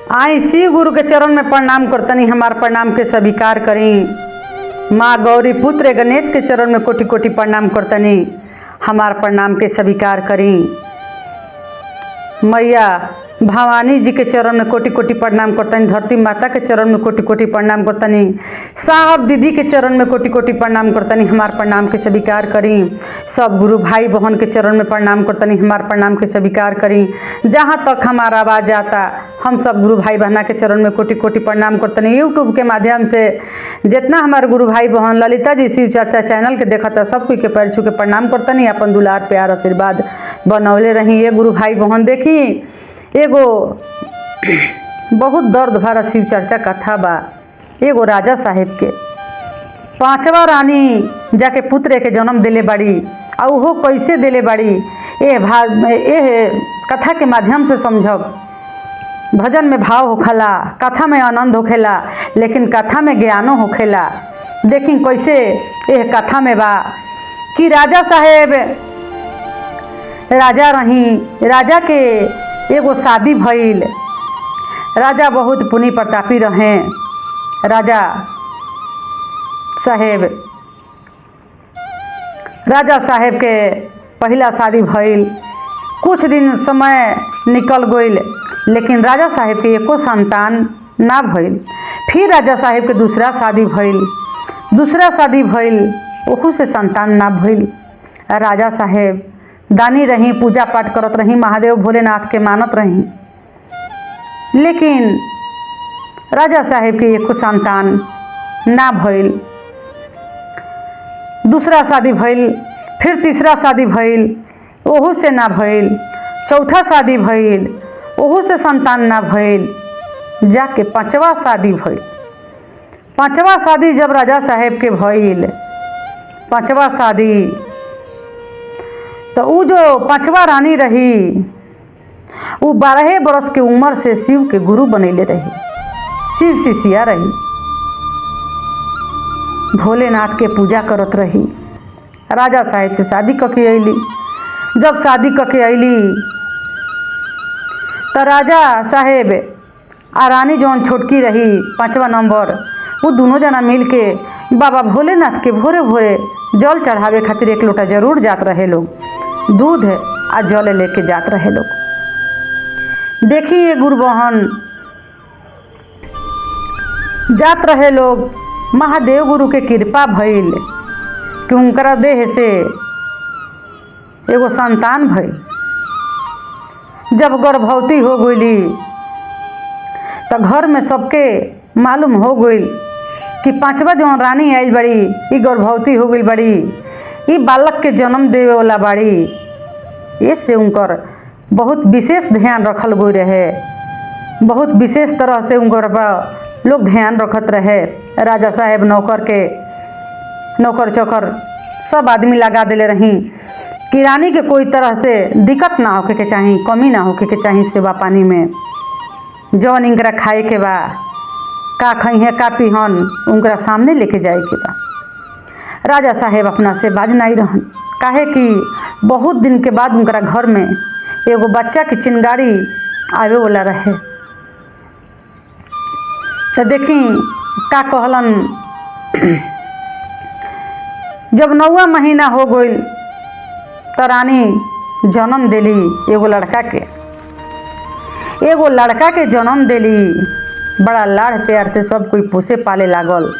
आई शिव गुरु के चरण में प्रणाम करतनी, हमार प्रणाम के स्वीकार करी। माँ गौरी पुत्र गणेश के चरण में कोटि कोटि प्रणाम करतनी, हमार प्रणाम के स्वीकार करी। मैया भवानी जी के चरण में कोटि कोटि प्रणाम करतनी, धरती माता के चरण में कोटि कोटि प्रणाम करतनी, साहब दीदी के चरण में कोटि कोटि प्रणाम करतनी, हमार प्रणाम के स्वीकार करी। सब गुरु भाई बहन के चरण में प्रणाम करतनी, हमार प्रणाम के स्वीकार करी। जहाँ तक हमारा आवाज़ आता हम सब गुरु भाई बहना के चरण में कोटि कोटि प्रणाम करतनी। यूट्यूब के माध्यम से जितना हमारे गुरु भाई बहन ललिता जी शिव चर्चा चैनल के देखता सब कोई के पैर छू के प्रणाम करतनी। अपन दुलार प्यार आशीर्वाद बनौले रही। ये गुरु भाई बहन देखी एगो बहुत दर्द भरा शिव चर्चा कथा बा। एगो राजा साहेब के पांचवा रानी जाके पुत्र के जन्म दिले बाड़ी, और वो कैसे दिले बाड़ी ए कथा के माध्यम से समझब। भजन में भाव होखेला, कथा में आनंद होखेला, लेकिन कथा में ज्ञानो होखेला। देखी कैसे यह कथा में बा कि राजा साहेब राजा रही, राजा के एगो शादी भइल। राजा बहुत पुनि प्रतापी रहे। राजा साहेब के पहला शादी भइल। कुछ दिन समय निकल गइल, लेकिन राजा साहेब के एको संतान ना भइल। फिर राजा साहेब के दूसरा शादी भइल, ओहू से संतान ना भइल। राजा साहेब दानी रही, पूजा पाठ करत रही, महादेव भोलेनाथ के मानत रही, लेकिन राजा साहेब के एको संतान ना भइल। दूसरा शादी भइल, फिर तीसरा शादी भइल, ओहू से ना भइल। चौथा शादी भइल, ओहू से संतान ना भइल। जाके पांचवा शादी भइल। पांचवा शादी जब राजा साहेब के भइल, पांचवा शादी तो उ जो पांचवा रानी रही वो 12 बरस के उम्र से शिव के गुरु बनैले रही। शिव शिष्या रही, भोलेनाथ के पूजा करत रही। राजा साहेब से शादी करके अइली। जब शादी करके अइली तो राजा साहेब आ रानी जौन छोटकी रही 5वां नंबर, वो दोनों जना मिल के बाबा भोलेनाथ के भोरे भोरे जल चढ़ावे खातिर एक लोटा जरूर जात रहे लोग। दूध आ जल लेके जात रहे लोग। देखिए गुरु बहन जात रहे लोग। महादेव गुरु के कृपा भइल कि उनकरा देह से एगो संतान भइल। जब गर्भवती हो गईली तो घर में सबके मालूम हो गई कि पांचवा जौन रानी आइल बड़ी ई गर्भवती हो गई बड़ी, ई बालक के जन्म देवे वाला बाड़ी। ये से उनकर बहुत विशेष ध्यान रखल गई रहे। बहुत विशेष तरह से उनकर लोग ध्यान रखत रहे। राजा साहेब नौकर चौकर सब आदमी लगा दिले रही कि रानी के कोई तरह से दिक्कत ना होके के चाही, कमी ना होके के चाही सेवा पानी में। जौन इनकरा खाए के बा, का खइहे का पीहन, उनकरा सामने लेके जाए के बा। राजा साहेब अपना से बाज नहीं रहन, काहे कि बहुत दिन के बाद उनकरा घर में एगो बच्चा की चिंगारी आवे वाला रहे। तो देखी का कहलन, जब 9वां महीना हो गई तो रानी जन्म दिली एगो लड़का के जन्म दिली। बड़ा लाड़ प्यार से सब कोई पोसे पाले लागल।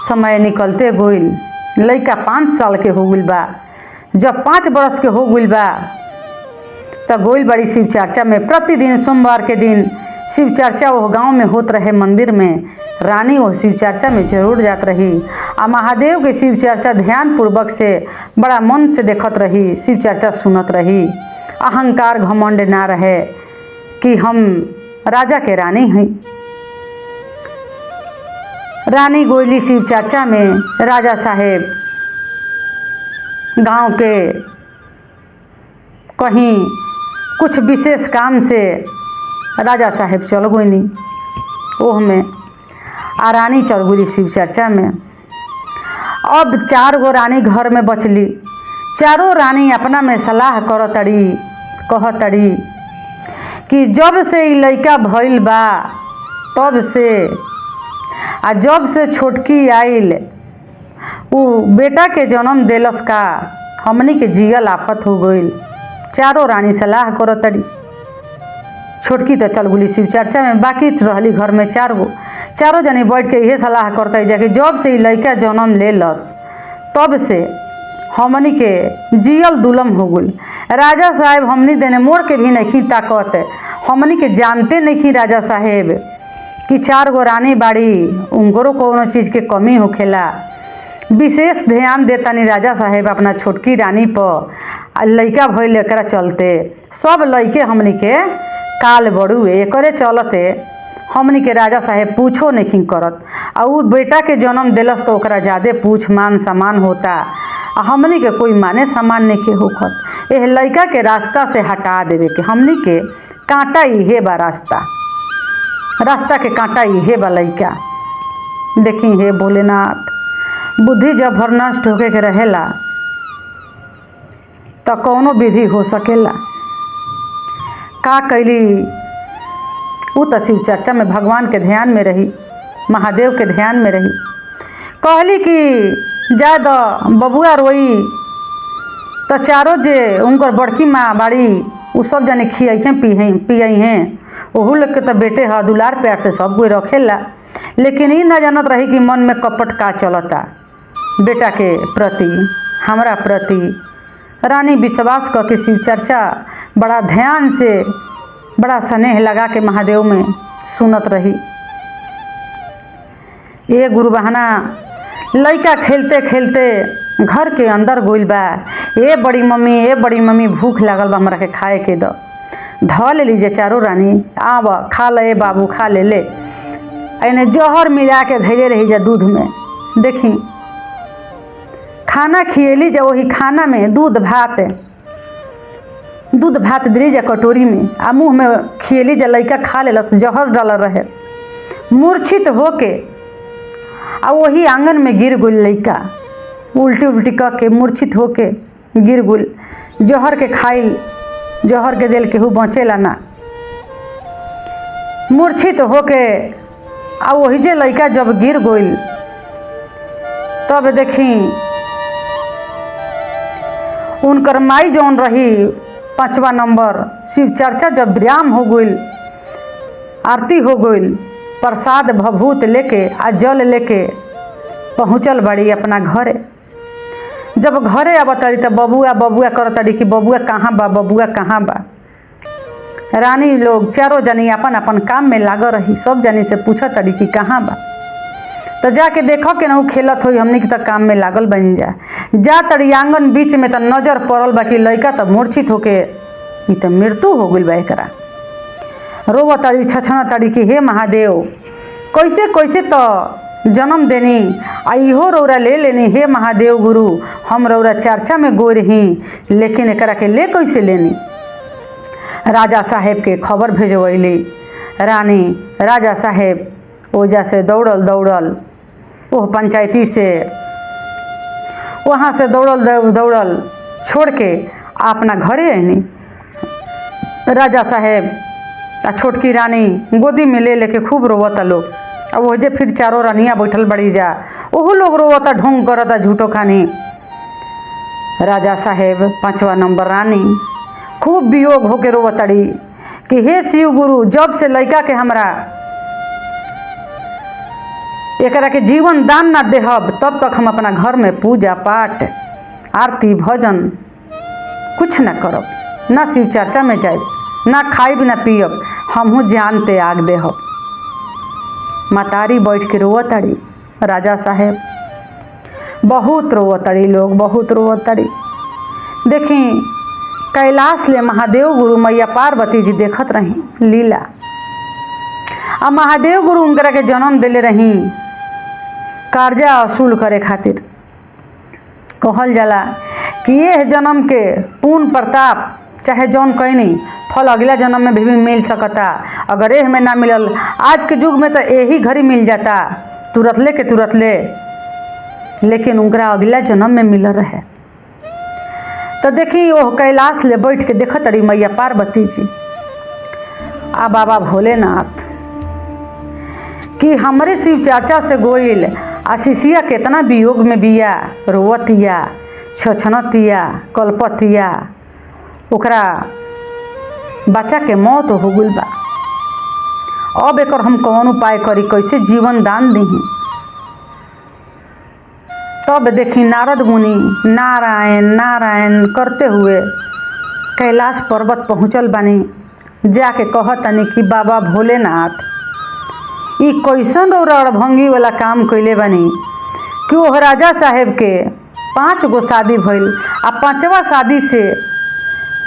समय निकलते गइल, लड़का 5 साल के हो गइल बा। जब 5 बरस के हो गइल बा तब गइल बड़ी शिव चर्चा में। प्रतिदिन सोमवार के दिन शिव चर्चा वो गांव में होत रहे मंदिर में। रानी वो शिव चर्चा में जरूर जात रही। आ महादेव के शिव चर्चा ध्यान पूर्वक से बड़ा मन से देखत रही, शिव चर्चा सुनत रही। अहंकार घमंड ना रहे कि हम राजा के रानी हैं। रानी गोइली शिव चर्चा में। राजा साहेब गांव के कहीं कुछ विशेष काम से राजा साहेब चल गईनी ओह में, आ रानी चल गई शिव चर्चा में। अब 4 गो रानी घर में बचली। चारों रानी अपना में सलाह करतड़ी, कहतड़ी कि जब से ई लइका भइल बा तब से आ जब से छोटकी आइल उ बेटा के जन्म देलस का हमनी के जियल आफत हो गईल। चारों रानी सलाह करो तड़ी। छोटकी तो चल गुली शिव चर्चा में, बाकी रहली घर में चारों जनी बैठ के यह सलाह करते जाके जब से लड़का जन्म ले लस तब से हमनी के जियल दुलम हो गई। राजा साहेब हमनी देने मोड़ के भी नहीं ताकत, हमनी के जानते नहीं राजा साहेब कि 4 गो रानी बाड़ी, उनको कोनो चीज़ के कमी होखेला। विशेष ध्यान देता नहीं राजा साहेब अपना छोटकी रानी पर। लइका भइल एकरा चलते सब लइके हमनी के काल बड़ुए एकरे चलते हमनी के राजा साहेब पूछो नहीं करत। आ उ बेटा के जन्म दिलस तो ओकरा ज़्यादा पूछ मान सम्मान होता, आ हमनी के कोई माने सम्मान नहीं के होखत। एह लइका के रास्ता से हटा देवे के, हमनी के कांटा इहे बा रास्ता के कांटा इहे बा लइका। देखी हे भोलेनाथ, बुद्धि जब भर नष्ट होके के रहेला तो कौनो विधि हो सकेला। का कैली उ तो शिव चर्चा में भगवान के ध्यान में रही, महादेव के ध्यान में रही। कहली कि जा द बबुआ रोई तो चारों जे उनकर बड़की माँ बाड़ी उ सब जने खियाई पियाई हैं। ओहू लोग के तो बेटे ह दुलार प्यार से सब कोई रखेला, लेकिन ई न जानत रही कि मन में कपट का चलता बेटा के प्रति, हमरा प्रति। रानी विश्वास क के शिव चर्चा बड़ा ध्यान से बड़ा स्नेह लगा के महादेव में सुनत रही। ये गुरु बहाना लइका खेलते खेलते घर के अंदर गोइल बा। ए बड़ी मम्मी भूख लागल बा, हमरा के खाए के द। ध ले लीजिए चारों रानी, आब खा ले बाबू, खा ले। एने जहर मिला के धैले रही जा दूध में। देखी खाना खिएली जा, वही खाना में दूध भात दिली जा कटोरी में, आ मुँह में खिएली जा। लइका खा लेलस, जहर डालल रहे। मूर्छित होके आ वही आंगन में गिर गुल लइका, उल्टी क के मूर्छित होके गिर गुल। जहर के खाइल, जहर के दिल केहू बचेला ना। मूर्छित होके आ वही जे लइका जब गिर गइल तब देखी उनकर माई जौन रही 5वां नंबर शिव चर्चा जब विराम हो गइल, आरती हो गइल, प्रसाद भभूत लेके आ जल लेके पहुँचल बड़ी अपना घरे। जब घरे आवतड़ी तो बबुआ करतड़ी कि बबुआ कहाँ बा। रानी लोग चारों जनी अपन अपन काम में लाग रही, सब जनी से पूछत तड़ी कि कहाँ बा। तो जाके देखो कि ना उ खेलत होई, हमनी के तो काम में लागल बन जा तड़ी आंगन बीच में तो नजर पड़ल बा कि लइका तो मूर्छित होके ई तो मृत्यु हो गइल बा एकरा। रोवतड़ी छछनतड़ी कि हे महादेव, कैसे तो जन्म देनी आ इहो रौरा ले लेनी। हे महादेव गुरु, हम रौरा चर्चा में गोर ही, लेकिन एकरा के ले कैसे लेनी। राजा साहेब के खबर भेजवैली। रानी राजा साहेब ओजा से दौड़ल ओह पंचायती से, वहाँ से दौड़ल छोड़ के अपना घरे आनी। राजा साहेब आ छोटकी रानी गोदी में ले लेके खूब रोवता लोग। अब वही फिर चारों रानियाँ बैठल बड़ी जा, ओहू लोग रोवता, ढोंग करता झूठो खानी। राजा साहेब 5वां नंबर रानी खूब वियोग होके रोवतड़ी कि हे शिव गुरु, जब से लइका के हमरा एकरा के जीवन दान ना देहब तब तक हम अपना घर में पूजा पाठ आरती भजन कुछ ना करब, ना शिव चर्चा में जाए, ना खाइब ना पियब, हमहू जान त्याग देहब। मतारी बैठ के रोवतड़ी। राजा साहेब बहुत रोवतड़ी, लोग बहुत रोवतड़ी। देखी कैलाश ले महादेव गुरु मैया पार्वती जी देखत रही लीला। आ महादेव गुरु उनकरा के जन्म दिले रही कर्जा वसूल करे खातिर। कहल जाला कि यह जन्म के पूर्ण प्रताप चाहे जौन कहनी फल अगला जन्म में भी मिल सकता। अगर एह में ना मिलल, आज के युग में तो यही घड़ी मिल जाता तुरंत ले, लेकिन उनकरा अगला जन्म में मिल रहे। तो देखी वो कैलाश ले बैठ के देखत रही मैया पार्वती जी। आ बाबा भोलेनाथ कि हमरे शिव चाचा से गोइल आ शिशिया केतना वियोग में बिया, रोवतिया, छछनतिया, कल्पतिया, ओकरा बच्चा के मौत हो गइल बा। अब एकर हम कौन उपाय करी, कैसे जीवन दान दही। तब देखी नारद मुनि नारायण नारायण करते हुए कैलाश पर्वत पहुँचल बानी। जाके कहतनी कि बाबा भोलेनाथ ई कैसन और अड़भंगी वाला काम कैले बानी कि ओह राजा साहेब के 5 गो शादी भइल आ 5वां शादी से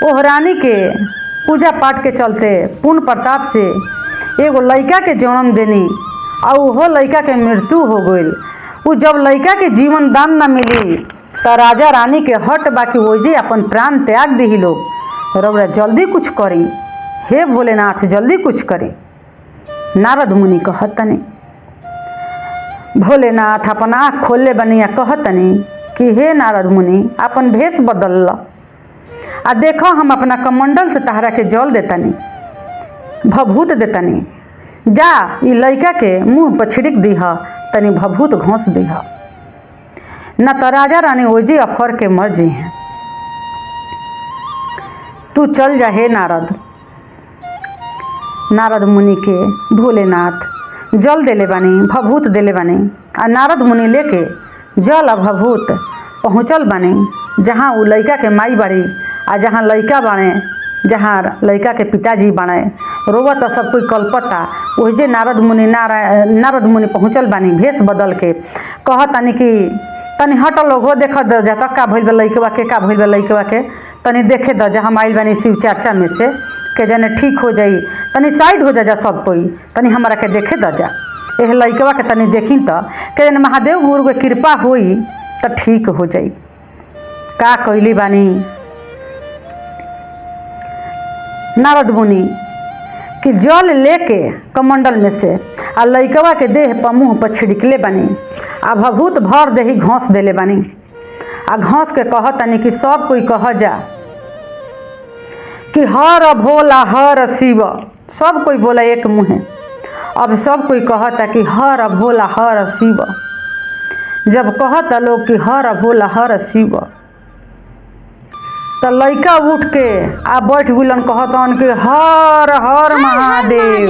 ओह रानी के पूजा पाठ के चलते पुण्य प्रताप से एगो लड़का के जन्म देनी और ओहो लड़का के मृत्यु हो गई। उ जब लड़का के जीवन दान न मिली तो राजा रानी के हट बाकी वही अपन प्राण त्याग दी लोग। रउरा जल्दी कुछ करी, हे भोलेनाथ जल्दी कुछ करी। नारद मुनि कहतनी, भोलेनाथ अपन आँख खोलले बनिया कहतनी कि हे नारद मुनि अपन भेष बदल आ देखो हम अपना कमंडल से तहरा के जल देतनी, भभूत देतनी, जा ई लड़का के मुँह पर छिड़क दीह, तनी भभूत घोंस दीह, न तो राजा रानी ओजे अफर के मर जी हैं। तू चल जा हे नारद। नारद मुनि के भोलेनाथ जल देले बानी, भभूत देले बानी आ नारद मुनि लेके जल आ भभूत पहुँचल बानी जहाँ उ लड़का के माई बाड़ी आ जहाँ लड़का बाणे, जहाँ लड़का के पिताजी बाणे रोवत सब कोई कल्पता। वही नारद मुनि पहुँचल बानी भेष बदल के। कहतनी कि तनी हट लोग हो देख जा तक का भइल बा लड़कवा के, का भइल बा लड़कवा के, तनी देखे द जा हम आइल बानी शिव चर्चा में से के जने ठीक हो जाई, तनी साइड हो जा सब कोई, तनी हमारा के देखे द जा एह लड़कवा के तनी देखी तो के जने महादेव गुरु के कृपा होई तो ठीक हो जाई। का कैली बानी नारद मुनि कि जल लेके कमंडल में से आ लड़कवा के देह पर मुँह पर छिड़कले बानी आ भभूत भर देही घोंस देले बानी आ घोंस के कहतनी कि सब कोई कह जा कि हर भोला हर शिव। सब कोई बोला एक मुँह। अब सब कोई कहता कि हर भोला हर शिव। जब कहता लोग कि हर भोला हर शिव तो लड़का उठ के आ बैठ गुलन कहतन कि हर हर महादेव,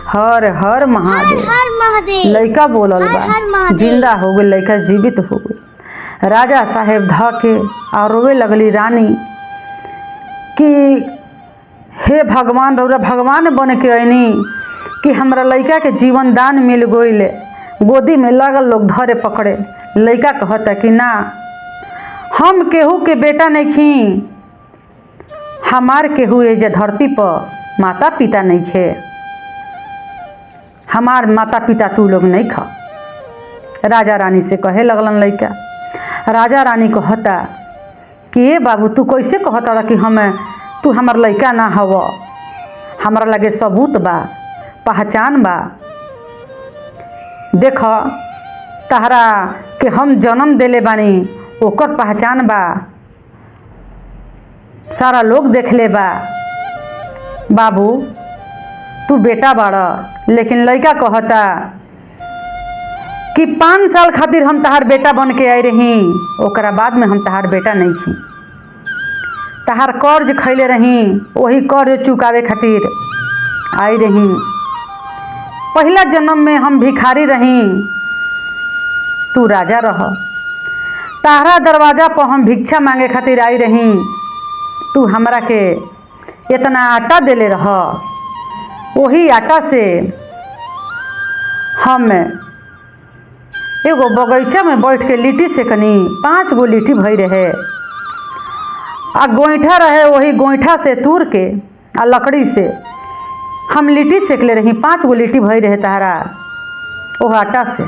हर हर महादेव। लड़का बोलल बा, जिंदा हो गई, लड़का जीवित हो गई। राजा साहेब ध के और रोवे लगली रानी कि हे भगवान, रउरा भगवान बन के अइनी कि हमरा लड़का के जीवन दान मिल गइल। गोदी में लगल लोग धरे पकड़े। लड़का कहता कि ना, हम केहू के बेटा नहीं खी, हमार केहू एजे धरती पर माता पिता नहीं खे, हमार माता पिता तू लोग नहीं खा। राजा रानी से कहे लगलन लड़का। राजा रानी कहता कि ए बाबू तू कैसे कहता कि तू हमार लड़का ना हव, हमारा लगे सबूत बा, पहचान बा। देख तहरा के हम जन्म देले बानी ओकर पहचान बा, सारा लोग देख ले बा। बाबू तू बेटा बाड़ा। लेकिन लड़का कहता कि 5 साल खातिर हम तहार बेटा बन के आई रही, ओकरा बाद में हम तहार बेटा नहीं थी। तहार कर्ज खैले रही, वही कर्ज चुकावे खातिर आई रही। पहला जन्म में हम भिखारी रही, तू राजा रह। ताहरा दरवाजा पर हम भिक्षा मांगे खातिर आई रही, तू हमरा के इतना आटा देले रह। वही आटा से हम एगो बगीचा में बैठ के लिट्टी सेकनी, 5 गो लिट्टी भई रहे आ गोईठा रहे, वही गोईठा से तूर के आ लकड़ी से हम लिट्टी सेकले रही। 5 गो लिट्टी भई रहे तारा वो आटा से।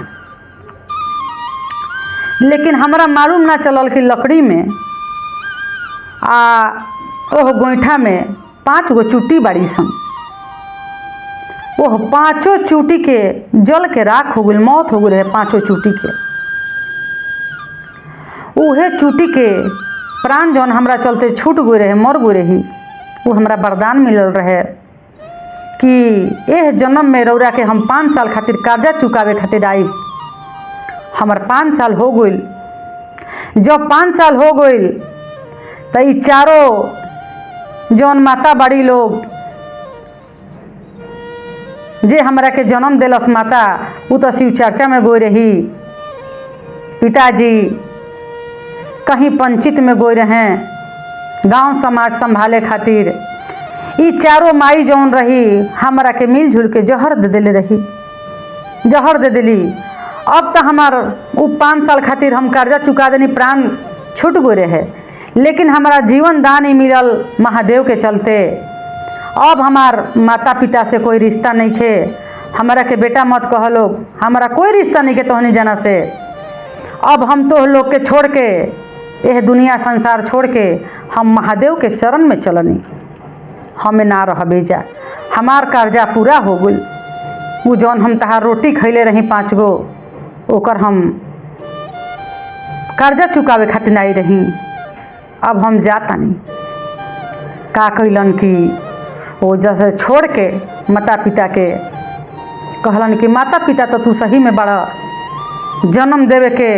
लेकिन हमरा मालूम ना चलल कि लकड़ी में आ ओह गोईठा में 5 गो चुट्टी बाड़ी सन। ओह 5 चुट्टी के जल के राख हो गई, मौत हो गई रहे 5 चुट्टी के। उहे चुट्टी के प्राण जौन हमरा चलते छूट गई रहे, मर गई रही, वो हमरा वरदान मिलल रहे कि कि एह जन्म में रौरा के हम 5 साल खातिर कर्जा चुकावे खातिर आई। हमार 5 साल हो गइल। जब 5 साल हो गइल तो ई चारों जौन माता बड़ी लोग जे हमरा के जन्म दिलस माता, वो तो शिव चर्चा में गोई रही। पिताजी कहीं पंचित में गोई रहे गांव समाज संभाले खातिर। ई चारों माई जौन रही हमरा के मिलजुल के जहर दे दिले रही, जहर दे दिली। अब तो हमार वो 5 साल खातिर हम कर्जा चुका देनी, प्राण छूट गए रहे, लेकिन हमारा जीवन दान ही मिलल महादेव के चलते। अब हमार माता पिता से कोई रिश्ता नहीं थे। हमारा के बेटा मत कह लोग, हमारा कोई रिश्ता नहीं के तोहनी जना से। अब हम तो लोग के छोड़ के, यह दुनिया संसार छोड़ के हम महादेव के शरण में चलनी। हमें ना रह बेजा, हमार कर्जा पूरा हो गई। वो जौन हम तहार रोटी खैले रही 5 गो, ओकर हम कर्जा चुकावे खातिर नहीं रही। अब हम जाता नहीं। का कैलन कि वो जैसे छोड़ के माता पिता के कहलन कि माता पिता तो तू सही में बड़ा जन्म देवे के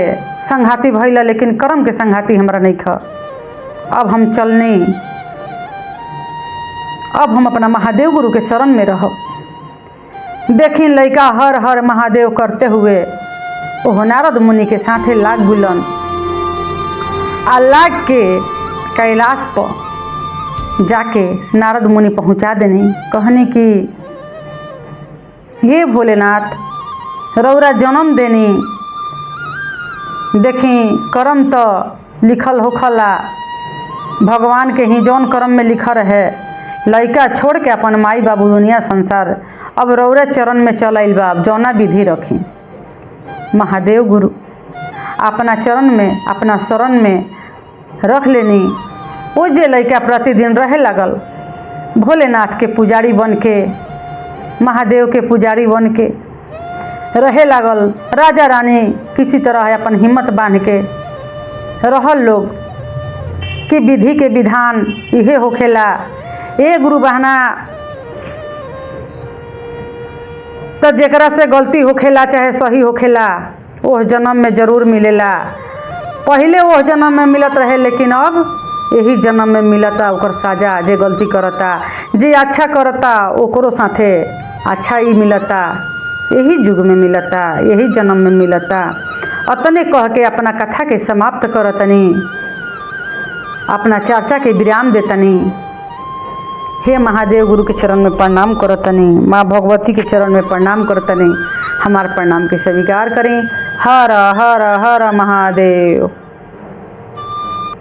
संघाती भइला, लेकिन कर्म के संघाती हमरा नहीं ख। अब हम चलनी, अब हम अपना महादेव गुरु के शरण में रह। देखी लड़का हर हर महादेव करते हुए ओह नारद मुनि के साथे लाग गुलन। आ लाग के कैलाश पर जाके नारद मुनि पहुंचा देनी। कहनी कि हे भोलेनाथ, रौरा जन्म देनी, देखी कर्म तो लिखल होखला भगवान के ही, जौन कर्म में लिखल है। लड़का छोड़ के अपन माई बाबू दुनिया संसार अब रौरे चरण में चल आइल बा। जौना विधि रखी महादेव गुरु अपना चरण में, अपना शरण में रख लेनी। वो जे लड़का प्रतिदिन रहे लगल भोलेनाथ के पुजारी बन के, महादेव के पुजारी बन के रहे लागल। राजा रानी किसी तरह अपन हिम्मत बांध के रहल लोग कि विधि के विधान इहे होखेला। ए गुरु बहना तो जेकरा से गलती होखेला चाहे सही होखेला, ओह जन्म में जरूर मिलेला। पहले ओह जन्म में मिलत रहे, लेकिन अब यही जन्म में मिलता ओकर साजा। जे गलती करता, जे अच्छा करता, ओकरो साथे अच्छा ही मिलता। यही युग में मिलता, यही जन्म में मिलता। अतने कह के अपना कथा के समाप्त करतनी, अपना चर्चा के विराम देतनी। हे महादेव गुरु के चरण में प्रणाम करतनी, माँ भगवती के चरण में प्रणाम करतनी। हमार प्रणाम के स्वीकार करें। हर हर हर महादेव।